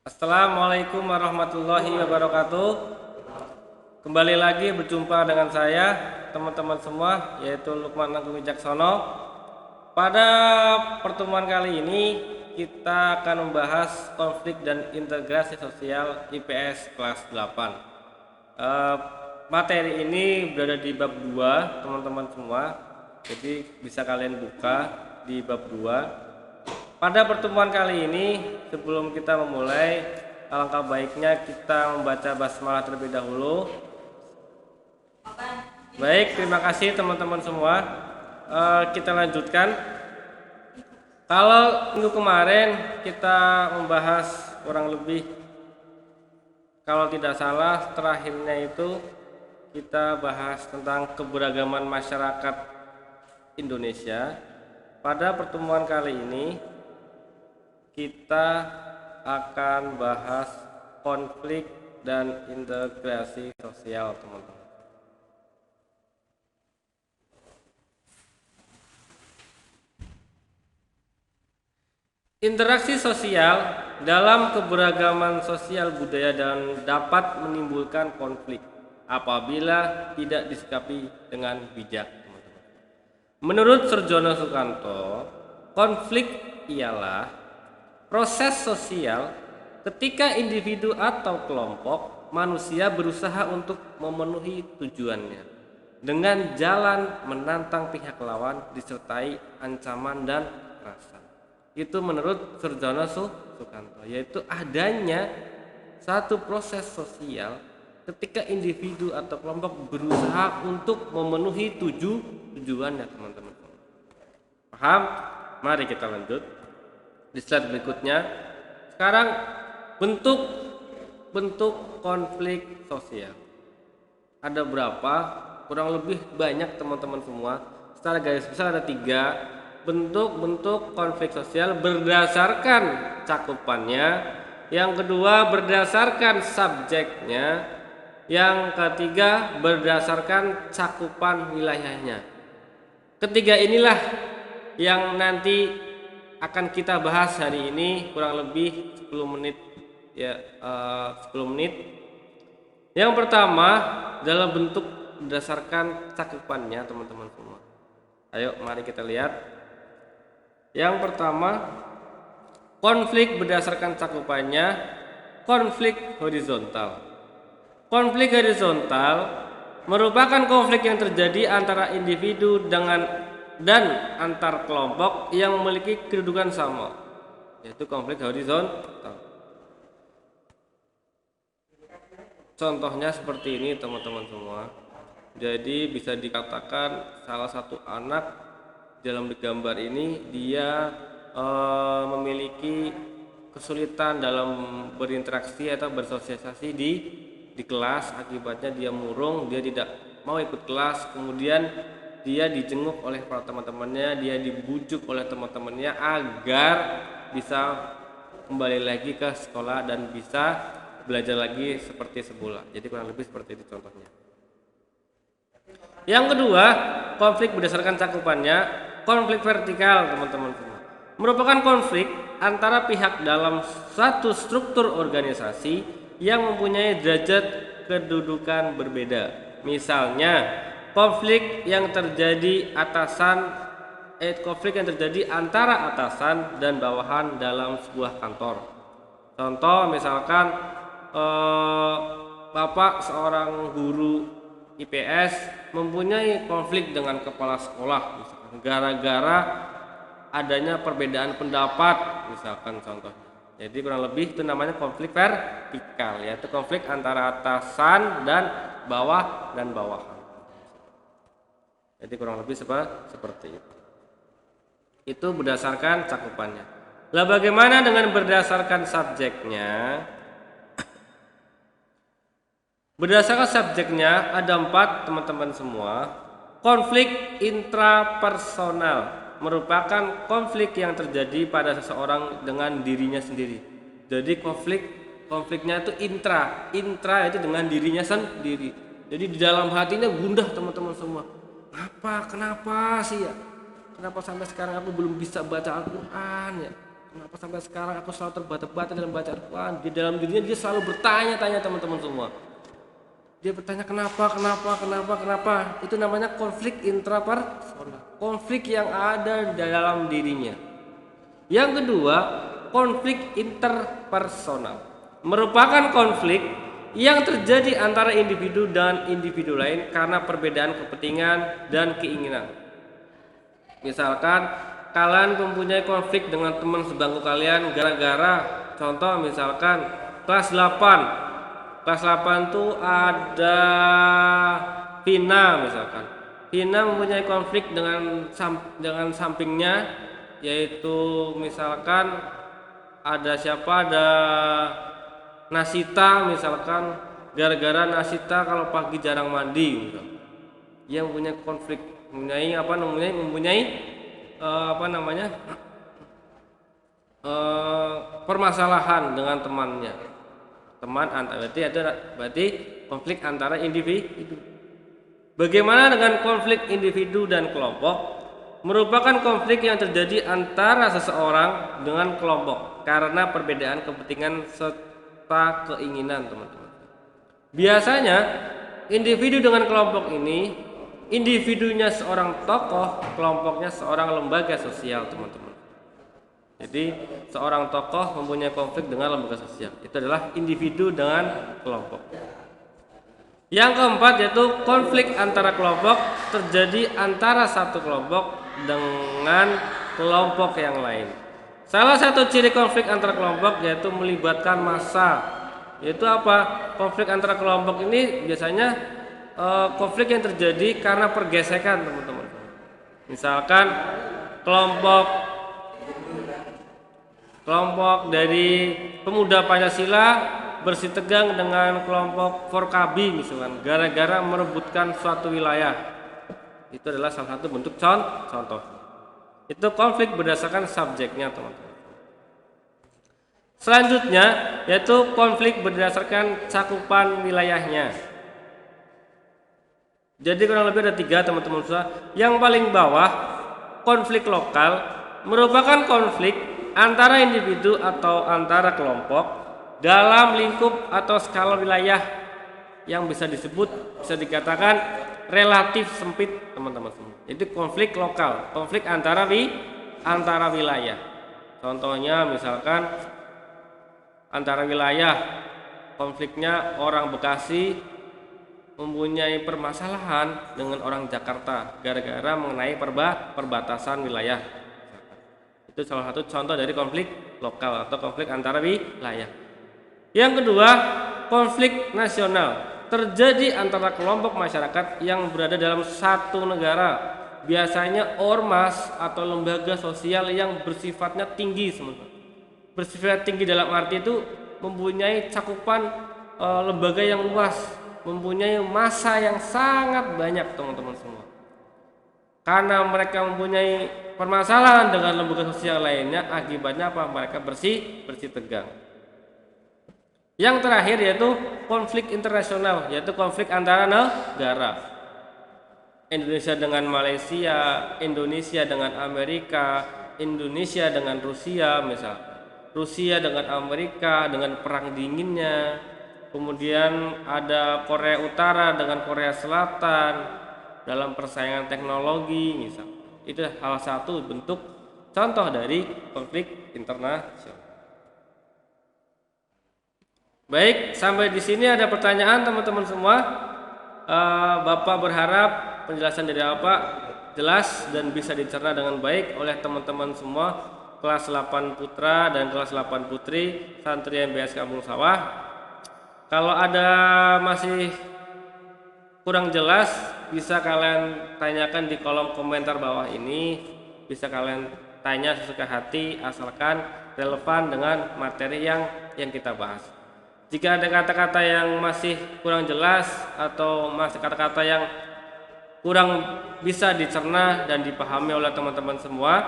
Assalamualaikum warahmatullahi wabarakatuh. Kembali lagi berjumpa dengan saya, teman-teman semua, yaitu Lukman Agung Wicaksono. Pada pertemuan kali ini kita akan membahas konflik dan integrasi sosial IPS kelas 8. Materi ini berada di bab 2, teman-teman semua. Jadi bisa kalian buka di bab 2. Pada pertemuan kali ini, sebelum kita memulai, alangkah baiknya kita membaca basmalah terlebih dahulu. Baik, terima kasih teman-teman semua. Kita lanjutkan. Kalau minggu kemarin kita membahas kurang lebih, kalau tidak salah, terakhirnya itu kita bahas tentang keberagaman masyarakat Indonesia. Pada pertemuan kali ini kita akan bahas konflik dan integrasi sosial, teman-teman. Interaksi sosial dalam keberagaman sosial budaya dan dapat menimbulkan konflik apabila tidak disikapi dengan bijak, teman-teman. Menurut Surjono Sukanto, konflik ialah proses sosial ketika individu atau kelompok manusia berusaha untuk memenuhi tujuannya dengan jalan menantang pihak lawan disertai ancaman dan kekerasan. Itu menurut Surjono Sukanto, yaitu adanya satu proses sosial ketika individu atau kelompok berusaha untuk memenuhi tujuannya, teman-teman. Paham? Mari kita lanjut di slide berikutnya. Sekarang bentuk konflik sosial ada berapa? Kurang lebih banyak, teman-teman semua. Secara garis besar ada 3 bentuk konflik sosial berdasarkan cakupannya. Yang kedua berdasarkan subjeknya. Yang ketiga berdasarkan cakupan wilayahnya. Ketiga inilah yang nanti akan kita bahas hari ini, kurang lebih 10 menit ya, 10 menit. Yang pertama dalam bentuk berdasarkan cakupannya, teman-teman semua. Ayo mari kita lihat. Yang pertama, konflik berdasarkan cakupannya, konflik horizontal. Konflik horizontal merupakan konflik yang terjadi antara individu dan antar kelompok yang memiliki kedudukan sama, yaitu konflik horizontal. Contohnya seperti ini, teman-teman semua. Jadi bisa dikatakan salah satu anak dalam gambar ini dia memiliki kesulitan dalam berinteraksi atau bersosialisasi di kelas. Akibatnya dia murung, dia tidak mau ikut kelas, kemudian dia dijenguk oleh para teman-temannya, dia dibujuk oleh teman-temannya agar bisa kembali lagi ke sekolah dan bisa belajar lagi seperti semula. Jadi kurang lebih seperti itu contohnya. Yang kedua, konflik berdasarkan cakupannya, konflik vertikal, teman-teman semua. Merupakan konflik antara pihak dalam satu struktur organisasi yang mempunyai derajat kedudukan berbeda. Misalnya, konflik yang terjadi antara atasan dan bawahan dalam sebuah kantor. Contoh misalkan Bapak seorang guru IPS mempunyai konflik dengan kepala sekolah, misalkan gara-gara adanya perbedaan pendapat, misalkan contoh. Jadi kurang lebih itu namanya konflik vertikal, yaitu konflik antara atasan dan bawahan. Jadi kurang lebih seperti itu. Itu berdasarkan cakupannya. Lah bagaimana dengan berdasarkan subjeknya? Berdasarkan subjeknya ada 4, teman-teman semua. Konflik intrapersonal merupakan konflik yang terjadi pada seseorang dengan dirinya sendiri. Jadi konfliknya itu intra itu dengan dirinya sendiri. Jadi di dalam hatinya gundah, teman-teman semua. Kenapa sih ya? Kenapa sampai sekarang aku belum bisa baca Al-Quran ya? kenapa sampai sekarang aku selalu terbata-bata dalam baca Al-Quran. Di dalam dirinya dia selalu bertanya-tanya teman-teman semua. Dia bertanya kenapa. Itu namanya konflik intrapersonal. Konflik yang ada di dalam dirinya. Yang kedua, konflik interpersonal. Merupakan konflik yang terjadi antara individu dan individu lain karena perbedaan kepentingan dan keinginan. Misalkan kalian mempunyai konflik dengan teman sebangku kalian gara-gara contoh misalkan kelas 8. Kelas 8 tuh ada Vina misalkan. Vina mempunyai konflik dengan sampingnya, yaitu misalkan ada siapa, ada Nasita misalkan, gara-gara Nasita kalau pagi jarang mandi gitu. Yang punya konflik, permasalahan dengan temannya. Berarti konflik antara individu. Bagaimana dengan konflik individu dan kelompok? Merupakan konflik yang terjadi antara seseorang dengan kelompok karena perbedaan kepentingan serta keinginan, teman-teman. Biasanya individu dengan kelompok ini, individunya seorang tokoh, kelompoknya seorang lembaga sosial, teman-teman. Jadi seorang tokoh mempunyai konflik dengan lembaga sosial. Itu adalah individu dengan kelompok. Yang keempat yaitu konflik antara kelompok terjadi antara satu kelompok dengan kelompok yang lain. Salah satu ciri konflik antara kelompok yaitu melibatkan massa. Yaitu apa? Konflik antara kelompok ini biasanya konflik yang terjadi karena pergesekan, teman-teman. Misalkan kelompok dari pemuda Pancasila bersitegang dengan kelompok Forkabi misalkan gara-gara merebutkan suatu wilayah. Itu adalah salah satu bentuk contoh. Itu konflik berdasarkan subjeknya, teman-teman. Selanjutnya yaitu konflik berdasarkan cakupan wilayahnya. Jadi kurang lebih ada 3, teman-teman. Yang paling bawah konflik lokal merupakan konflik antara individu atau antara kelompok dalam lingkup atau skala wilayah yang bisa dikatakan relatif sempit, teman-teman semua. Itu konflik lokal, konflik antara wilayah. Contohnya misalkan antara wilayah, konfliknya orang Bekasi mempunyai permasalahan dengan orang Jakarta gara-gara mengenai perbatasan wilayah. Itu salah satu contoh dari konflik lokal atau konflik antara wilayah. Yang kedua, konflik nasional terjadi antara kelompok masyarakat yang berada dalam satu negara, biasanya ormas atau lembaga sosial yang bersifatnya tinggi, bersifat tinggi dalam arti itu mempunyai cakupan lembaga yang luas, mempunyai massa yang sangat banyak, teman-teman semua. Karena mereka mempunyai permasalahan dengan lembaga sosial lainnya, akibatnya apa? Mereka bersih tegang. Yang terakhir yaitu konflik internasional, yaitu konflik antara negara. Indonesia dengan Malaysia, Indonesia dengan Amerika, Indonesia dengan Rusia misal. Rusia dengan Amerika dengan perang dinginnya. Kemudian ada Korea Utara dengan Korea Selatan dalam persaingan teknologi misal. Itu salah satu bentuk contoh dari konflik internasional. Baik, sampai di sini ada pertanyaan teman-teman semua. Bapak berharap penjelasan dari Bapak jelas dan bisa dicerna dengan baik oleh teman-teman semua kelas 8 putra dan kelas 8 putri santri MBS Kampung Sawah. Kalau ada masih kurang jelas, bisa kalian tanyakan di kolom komentar bawah ini. Bisa kalian tanya sesuka hati, asalkan relevan dengan materi yang kita bahas. Jika ada kata-kata yang masih kurang jelas atau masih kata-kata yang kurang bisa dicerna dan dipahami oleh teman-teman semua,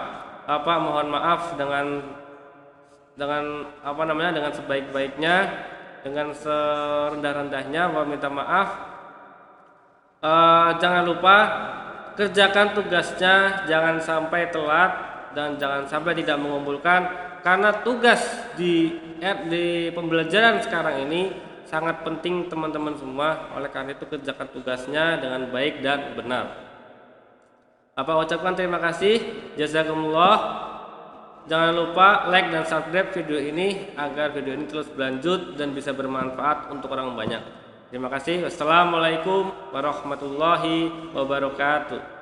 Bapak mohon maaf dengan sebaik-baiknya, dengan serendah-rendahnya, Bapak minta maaf. Jangan lupa kerjakan tugasnya, jangan sampai telat dan jangan sampai tidak mengumpulkan karena tugas di pembelajaran sekarang ini sangat penting teman-teman semua. Oleh karena itu kerjakan tugasnya dengan baik dan benar. Ucapkan terima kasih, jazakumullah. Jangan lupa like dan subscribe video ini agar video ini terus berlanjut dan bisa bermanfaat untuk orang banyak. Terima kasih. Wassalamualaikum warahmatullahi wabarakatuh.